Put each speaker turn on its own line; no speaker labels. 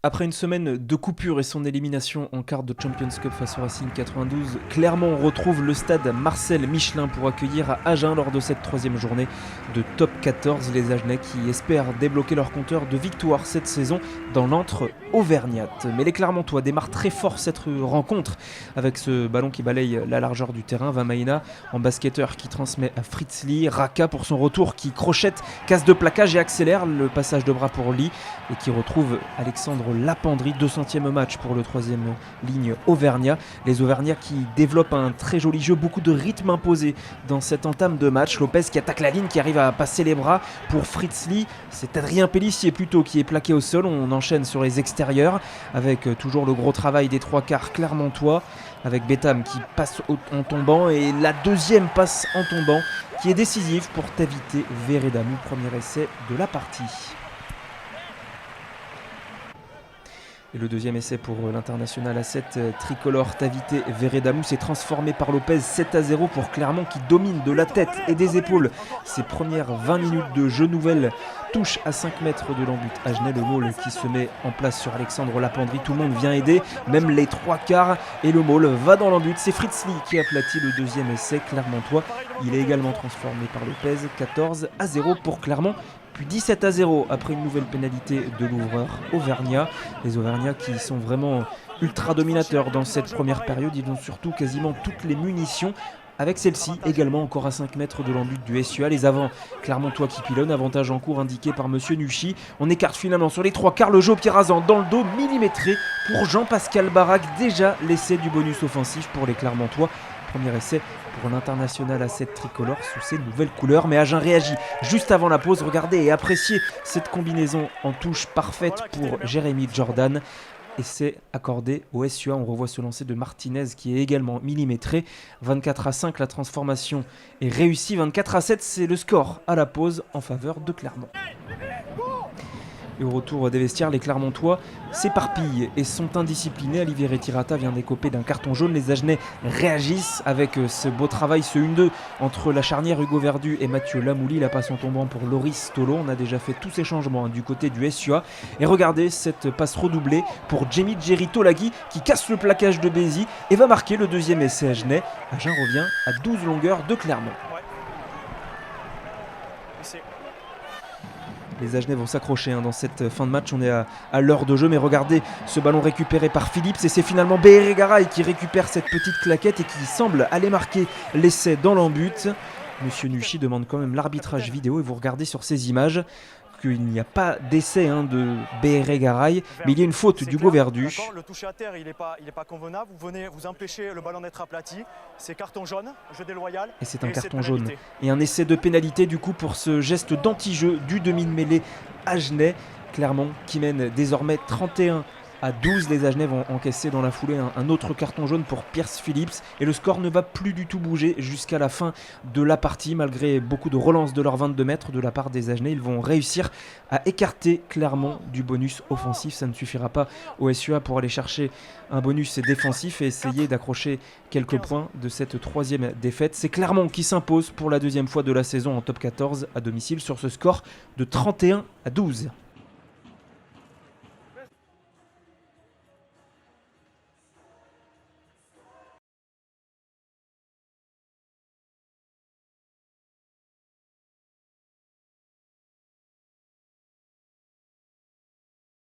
Après une semaine de coupure et son élimination en quart de Champions Cup face au Racing 92, Clermont retrouve le stade Marcel Michelin pour accueillir à Agen lors de cette troisième journée de Top 14 les Agenais qui espèrent débloquer leur compteur de victoire cette saison dans l'antre auvergnate. Mais les Clermontois démarrent très fort cette rencontre avec ce ballon qui balaye la largeur du terrain. Vamaina en basketteur qui transmet à Fritz Lee, Raka pour son retour qui crochette, casse de plaquage et accélère le passage de bras pour Lee et qui retrouve Alexandre Lapendry, 200e match pour le troisième ligne Auvergnat. Les Auvergnats qui développent un très joli jeu, beaucoup de rythme imposé dans cette entame de match. Lopez qui attaque la ligne, qui arrive à passer les bras pour Fritz Lee. C'est Adrien Pellissier plutôt qui est plaqué au sol. On enchaîne sur les extérieurs avec toujours le gros travail des trois quarts clermontois, avec Betham qui passe en tombant et la deuxième passe en tombant qui est décisive pour Tavité Veredamou, premier essai de la partie. Et le deuxième essai pour l'international à 7 tricolore Tavité Veredamou s'est transformé par Lopez 7-0 pour Clermont qui domine de la tête et des épaules ses premières 20 minutes de jeu. Nouvelle touche à 5 mètres de l'embut Agenais, le maul qui se met en place sur Alexandre Lapendry. Tout le monde vient aider, même les trois quarts, et le maul va dans l'embut. C'est Fritz Lee qui aplatit le deuxième essai clermontois. Il est également transformé par Lopez. 14-0 pour Clermont. Puis 17-0 après une nouvelle pénalité de l'ouvreur Auvergnat. Les Auvergnats qui sont vraiment ultra dominateurs dans cette première période. Ils ont surtout quasiment toutes les munitions. Avec celle-ci également encore à 5 mètres de l'embut du SUA. Les avants clermontois qui pilonnent, avantage en cours indiqué par Monsieur Nuchy. On écarte finalement sur les trois quarts le jeu au pied rasant dans le dos, millimétré pour Jean-Pascal Barac. Déjà l'essai du bonus offensif pour les Clermontois. Premier essai pour l'international à 7 tricolore sous ses nouvelles couleurs. Mais Agen réagit juste avant la pause. Regardez et appréciez cette combinaison en touche parfaite pour Jérémy Jordan. Essai accordé au SUA. On revoit ce lancer de Martinez qui est également millimétré. 24-5, la transformation est réussie. 24-7, c'est le score à la pause en faveur de Clermont. Et au retour des vestiaires, les Clermontois s'éparpillent et sont indisciplinés. Olivier Retirata vient d'écoper d'un carton jaune. Les Agenais réagissent avec ce beau travail, ce 1-2 entre la charnière Hugo Verdu et Mathieu Lamouli. La passe en tombant pour Loris Tolo. On a déjà fait tous ces changements du côté du SUA. Et regardez cette passe redoublée pour Jamie Jerry-Tolagui qui casse le plaquage de Bézi et va marquer le deuxième essai Agenais. Agen revient à 12 longueurs de Clermont. Les Agenais vont s'accrocher dans cette fin de match. On est à l'heure de jeu, mais regardez ce ballon récupéré par Phillips et c'est finalement Béhéré Garay qui récupère cette petite claquette et qui semble aller marquer l'essai dans l'embut. Monsieur Nuchy demande quand même l'arbitrage vidéo et vous regardez sur ces images qu'il n'y a pas d'essai de Béhéré Garay, mais il y a une faute d'Hugo Verdu.
Le toucher à terre, il n'est pas convenable. Vous empêchez le ballon d'être aplati. C'est carton jaune, jeu déloyal.
Et c'est un carton jaune. Et un essai de pénalité du coup pour ce geste d'anti-jeu du demi de mêlée Agenais. Clermont qui mène désormais 31-12. Les Agenais vont encaisser dans la foulée un autre carton jaune pour Pierce Phillips et le score ne va plus du tout bouger jusqu'à la fin de la partie. Malgré beaucoup de relances de leurs 22 mètres de la part des Agenais, ils vont réussir à écarter Clermont du bonus offensif. Ça ne suffira pas au SUA pour aller chercher un bonus défensif et essayer d'accrocher quelques points de cette troisième défaite. C'est Clermont qui s'impose pour la deuxième fois de la saison en top 14 à domicile sur ce score de 31-12.